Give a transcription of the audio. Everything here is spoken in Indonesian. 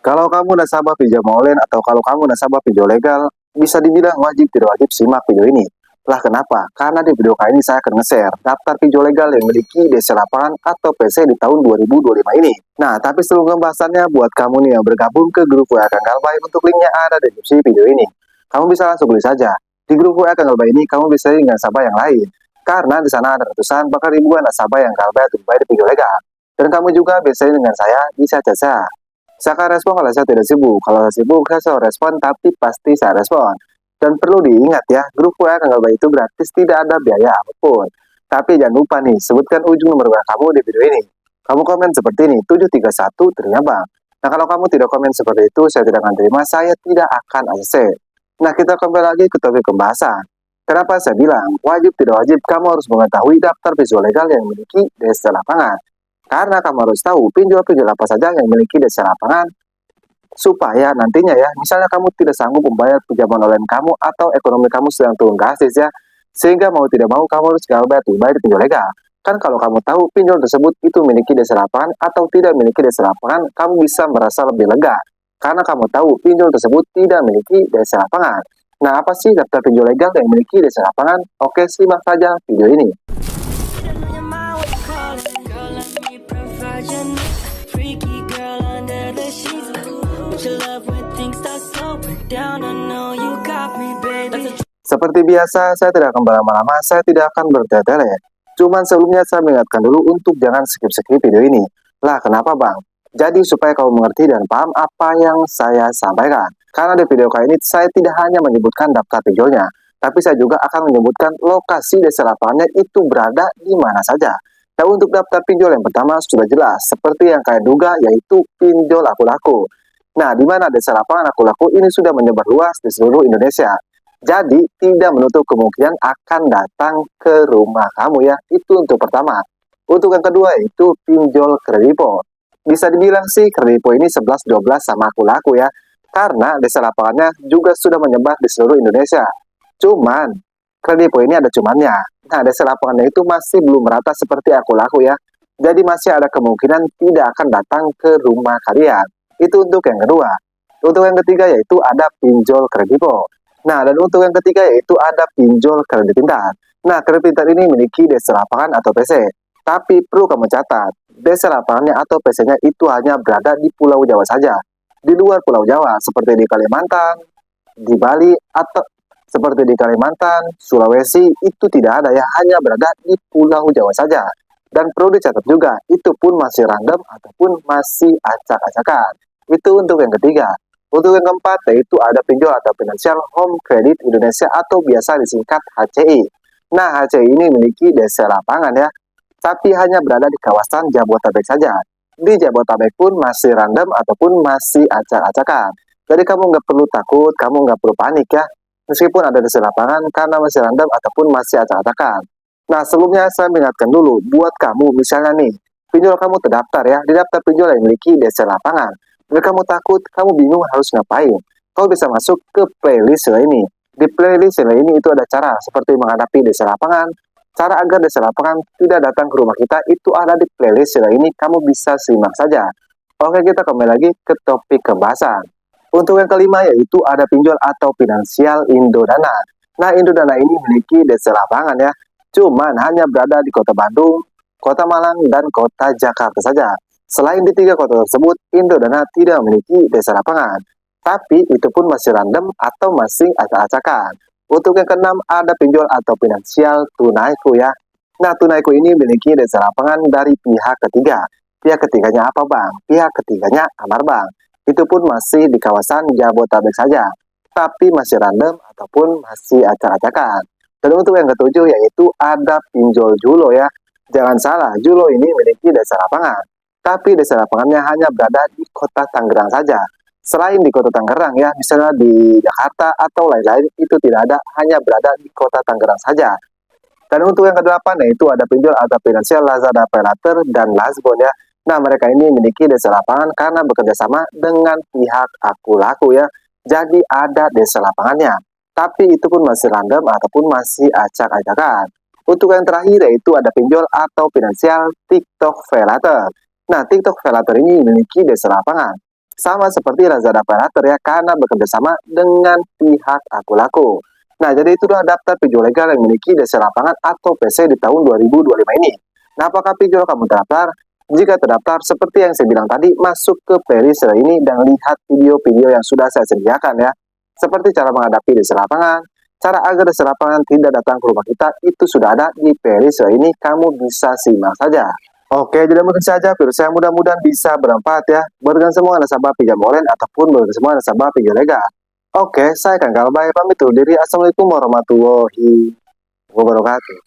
Kalau kamu nasabah pinjam online atau kalau kamu nasabah pinjol legal, bisa dibilang wajib tidak wajib simak video ini. Lah kenapa? Karena di video kali ini saya akan nge-share daftar pinjol legal yang memiliki DC lapangan atau PC di tahun 2025 ini. Nah, tapi sebelum pembahasannya, buat kamu nih yang bergabung ke grup WA Kang Galbay, untuk linknya ada di deskripsi video ini. Kamu bisa langsung beli saja. Di grup WA Kang Galbay ini, kamu bisa dengan nasabah yang lain. Karena di sana ada ratusan bahkan ribuan nasabah yang Galbay Galbay di pinjol legal. Dan kamu juga bisa dengan saya bisa jasa. Saya akan respon kalau saya tidak sibuk. Kalau saya sibuk, saya selalu respon, tapi pasti saya respon. Dan perlu diingat ya, grup WA Kang Galbay itu gratis, tidak ada biaya apapun. Tapi jangan lupa nih, sebutkan ujung nomor WA kamu di video ini. Kamu komen seperti ini, 731 terima bang. Nah, kalau kamu tidak komen seperti itu, saya tidak akan terima, saya tidak akan ACC. Nah, kita kembali lagi ke topik pembahasan. Kenapa saya bilang, wajib tidak wajib, kamu harus mengetahui daftar pinjol legal yang memiliki DC lapangan. Karena kamu harus tahu pinjol-pinjol apa saja yang memiliki DC lapangan, supaya nantinya ya, misalnya kamu tidak sanggup membayar pinjaman online kamu atau ekonomi kamu sedang turun drastis ya, sehingga mau tidak mau kamu harus bayar pinjol legal. Kan kalau kamu tahu pinjol tersebut itu memiliki DC lapangan atau tidak memiliki DC lapangan, kamu bisa merasa lebih lega. Karena kamu tahu pinjol tersebut tidak memiliki DC lapangan. Nah, apa sih daftar pinjol legal yang memiliki DC lapangan? Oke, simak saja video ini. Seperti biasa, saya tidak akan berlama-lama, saya tidak akan bertele-tele. Cuman sebelumnya saya mengingatkan dulu untuk jangan skip-skip video ini. Lah, kenapa bang? Jadi supaya kamu mengerti dan paham apa yang saya sampaikan. Karena di video kali ini saya tidak hanya menyebutkan daftar pinjolnya, tapi saya juga akan menyebutkan lokasi DC lapangannya itu berada di mana saja. Nah, untuk daftar pinjol yang pertama sudah jelas, seperti yang kalian duga, yaitu pinjol aku-laku. Nah, di mana DC lapangan aku-laku ini sudah menyebar luas di seluruh Indonesia. Jadi, tidak menutup kemungkinan akan datang ke rumah kamu ya. Itu untuk pertama. Untuk yang kedua, itu pinjol kredipo. Bisa dibilang sih kredipo ini 11-12 sama aku-laku ya. Karena DC lapangannya juga sudah menyebar di seluruh Indonesia. Cuman, kredipo ini ada cumannya. Nah, DC lapangannya itu masih belum merata seperti aku-laku ya. Jadi masih ada kemungkinan tidak akan datang ke rumah kalian. Itu untuk yang kedua. Untuk yang ketiga yaitu ada pinjol kredipo. Nah, dan untuk yang ketiga yaitu ada pinjol kredit pintar. Nah, kredit pintar ini memiliki DC lapangan atau PC. Tapi perlu kamu catat, DC lapangannya atau PC-nya itu hanya berada di Pulau Jawa saja. Di luar Pulau Jawa, seperti di Kalimantan, di Bali, atau seperti di Kalimantan, Sulawesi, itu tidak ada ya, hanya berada di Pulau Jawa saja. Dan perlu dicatat juga, itu pun masih random ataupun masih acak-acakan. Itu untuk yang ketiga. Untuk yang keempat, yaitu ada pinjol atau Financial Home Credit Indonesia atau biasa disingkat HCI. Nah, HCI ini memiliki DC lapangan ya, tapi hanya berada di kawasan Jabodetabek saja. Di Jabodetabek pun masih random ataupun masih acak-acakan. Jadi kamu nggak perlu takut, kamu nggak perlu panik ya, meskipun ada DC lapangan karena masih random ataupun masih acak-acakan. Nah, sebelumnya saya mengingatkan dulu, buat kamu misalnya nih, pinjol kamu terdaftar ya, di daftar pinjol yang memiliki DC lapangan. Jika kamu takut, kamu bingung harus ngapain, kamu bisa masuk ke playlist ini. Di playlist ini itu ada cara seperti menghadapi DC lapangan, cara agar DC lapangan tidak datang ke rumah kita, itu ada di playlist ini, kamu bisa simak saja. Oke, kita kembali lagi ke topik pembahasan. Untuk yang kelima yaitu ada pinjol atau finansial Indodana. Nah, Indodana ini memiliki DC lapangan ya, cuman hanya berada di Kota Bandung, Kota Malang, dan Kota Jakarta saja. Selain di tiga kota tersebut, Indodana tidak memiliki DC lapangan. Tapi itu pun masih random atau masih acak-acakan. Untuk yang keenam, ada pinjol atau finansial Tunaiku ya. Nah, Tunaiku ini memiliki DC lapangan dari pihak ketiga. Pihak ketiganya apa bang? Pihak ketiganya Amar Bank. Itu pun masih di kawasan Jabodetabek saja. Tapi masih random ataupun masih acak-acakan. Dan untuk yang ketujuh yaitu ada pinjol Julo ya. Jangan salah, Julo ini memiliki DC lapangan. Tapi DC lapangannya hanya berada di kota Tangerang saja. Selain di kota Tangerang ya, misalnya di Jakarta atau lain-lain, itu tidak ada, hanya berada di kota Tangerang saja. Dan untuk yang kedelapan yaitu ada pinjol atau finansial Lazada Paylater dan Lazbon ya. Nah, mereka ini memiliki DC lapangan karena bekerja sama dengan pihak aku-laku ya. Jadi ada DC lapangannya. Tapi itu pun masih random ataupun masih acak-acakan. Untuk yang terakhir yaitu ada pinjol atau finansial TikTok Paylater. Nah, TikTok Paylater ini memiliki DC lapangan. Sama seperti Lazada Operator ya, karena bekerja sama dengan pihak Aku Laku. Nah, jadi itulah daftar pinjol legal yang memiliki dasar lapangan atau PC di tahun 2025 ini. Nah, apakah pinjol kamu terdaftar? Jika terdaftar, seperti yang saya bilang tadi, masuk ke playlist ini dan lihat video-video yang sudah saya sediakan ya. Seperti cara menghadapi dasar lapangan, cara agar dasar lapangan tidak datang ke rumah kita, itu sudah ada di playlist ini, kamu bisa simak saja. Oke, jadi mungkin saja virus saya mudah-mudahan bisa bermanfaat ya. Buat kalian semua nasabah pinjam online ataupun buat kalian semua nasabah pinjam legal. Oke, saya akan pamit undur diri. Assalamualaikum warahmatullahi wabarakatuh.